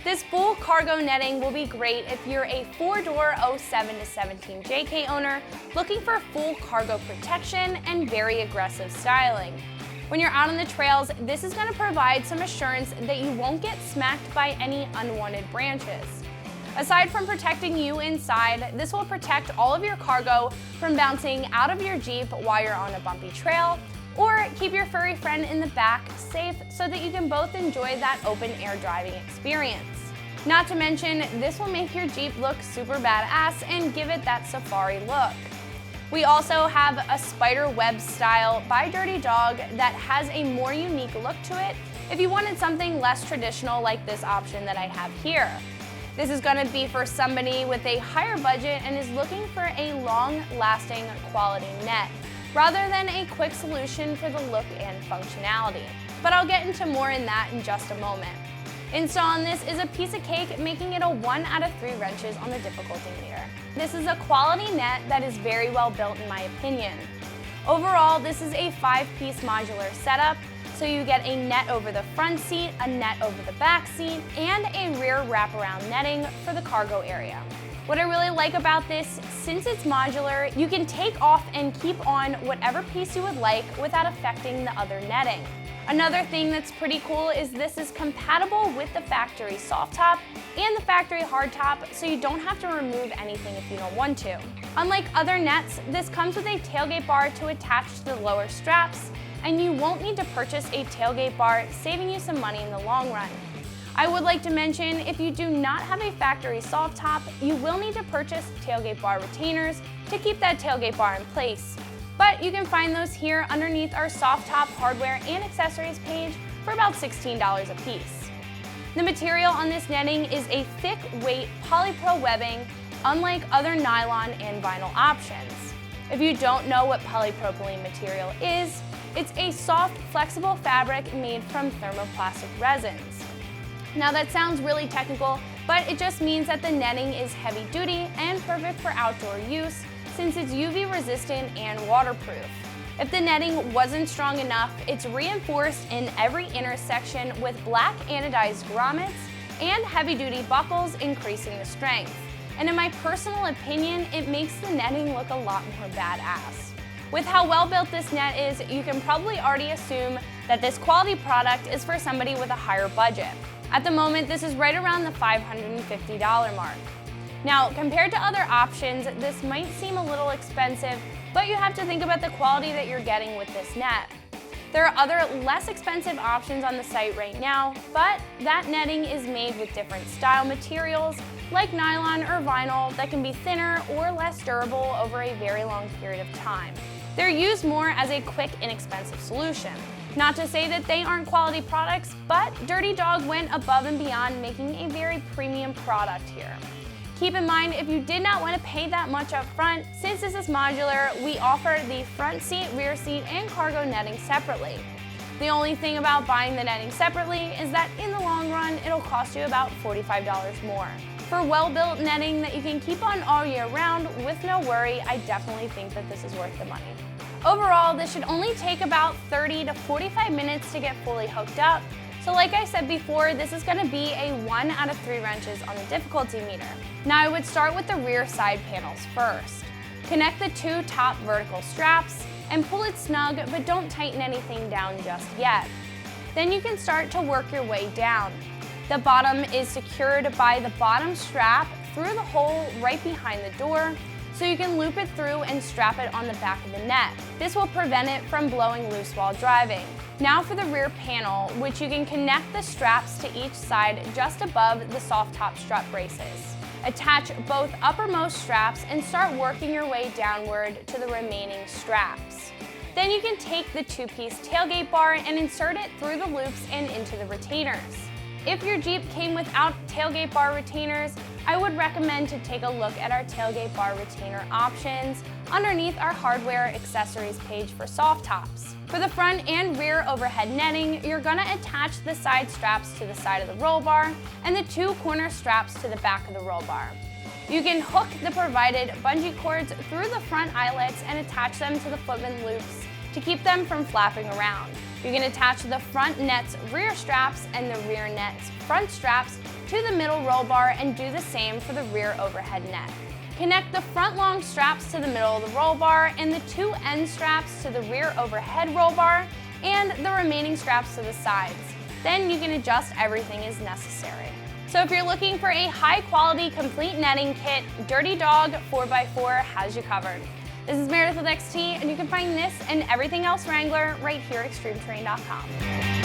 This full cargo netting will be great if you're a 4-door 07 to 17 JK owner looking for full cargo protection and very aggressive styling. When you're out on the trails, this is going to provide some assurance that you won't get smacked by any unwanted branches. Aside from protecting you inside, this will protect all of your cargo from bouncing out of your Jeep while you're on a bumpy trail, or keep your furry friend in the back safe so that you can both enjoy that open air driving experience. Not to mention, this will make your Jeep look super badass and give it that safari look. We also have a spider web style by Dirty Dog that has a more unique look to it if you wanted something less traditional like this option that I have here. This is going to be for somebody with a higher budget and is looking for a long-lasting quality net, rather than a quick solution for the look and functionality. But I'll get into more in that in just a moment. Installing this is a piece of cake, making it a 1 out of 3 wrenches on the difficulty meter. This is a quality net that is very well built in my opinion. Overall, this is a 5-piece modular setup, so you get a net over the front seat, a net over the back seat, and a rear wraparound netting for the cargo area. What I really like about this, since it's modular, you can take off and keep on whatever piece you would like without affecting the other netting. Another thing that's pretty cool is this is compatible with the factory soft top and the factory hard top, so you don't have to remove anything if you don't want to. Unlike other nets, this comes with a tailgate bar to attach to the lower straps, and you won't need to purchase a tailgate bar, saving you some money in the long run. I would like to mention, if you do not have a factory soft top, you will need to purchase tailgate bar retainers to keep that tailgate bar in place. But you can find those here underneath our soft top hardware and accessories page for about $16 a piece. The material on this netting is a thick weight polypro webbing, unlike other nylon and vinyl options. If you don't know what polypropylene material is, it's a soft, flexible fabric made from thermoplastic resins. Now that sounds really technical, but it just means that the netting is heavy duty and perfect for outdoor use since it's UV resistant and waterproof. If the netting wasn't strong enough, it's reinforced in every intersection with black anodized grommets and heavy duty buckles, increasing the strength. And in my personal opinion, it makes the netting look a lot more badass. With how well built this net is, you can probably already assume that this quality product is for somebody with a higher budget. At the moment, this is right around the $550 mark. Now, compared to other options, this might seem a little expensive, but you have to think about the quality that you're getting with this net. There are other less expensive options on the site right now, but that netting is made with different style materials like nylon or vinyl that can be thinner or less durable over a very long period of time. They're used more as a quick, inexpensive solution. Not to say that they aren't quality products, but Dirty Dog went above and beyond, making a very premium product here. Keep in mind, if you did not want to pay that much up front, since this is modular, we offer the front seat, rear seat, and cargo netting separately. The only thing about buying the netting separately is that in the long run, it'll cost you about $45 more. For well-built netting that you can keep on all year round with no worry, I definitely think that this is worth the money. Overall, this should only take about 30 to 45 minutes to get fully hooked up. So like I said before, this is going to be a 1 out of 3 wrenches on the difficulty meter. Now I would start with the rear side panels first. Connect the 2 top vertical straps and pull it snug, but don't tighten anything down just yet. Then you can start to work your way down. The bottom is secured by the bottom strap through the hole right behind the door, so you can loop it through and strap it on the back of the net. This will prevent it from blowing loose while driving. Now for the rear panel, which you can connect the straps to each side just above the soft top strut braces. Attach both uppermost straps and start working your way downward to the remaining straps. Then you can take the 2-piece tailgate bar and insert it through the loops and into the retainers. If your Jeep came without tailgate bar retainers, I would recommend to take a look at our tailgate bar retainer options underneath our hardware accessories page for soft tops. For the front and rear overhead netting, you're going to attach the side straps to the side of the roll bar and the 2 corner straps to the back of the roll bar. You can hook the provided bungee cords through the front eyelets and attach them to the footman loops to keep them from flapping around. You can attach the front net's rear straps and the rear net's front straps to the middle roll bar and do the same for the rear overhead net. Connect the front long straps to the middle of the roll bar and the two end straps to the rear overhead roll bar and the remaining straps to the sides. Then you can adjust everything as necessary. So if you're looking for a high quality complete netting kit, Dirty Dog 4x4 has you covered. This is Meredith with XT, and you can find this and everything else Wrangler right here at ExtremeTerrain.com.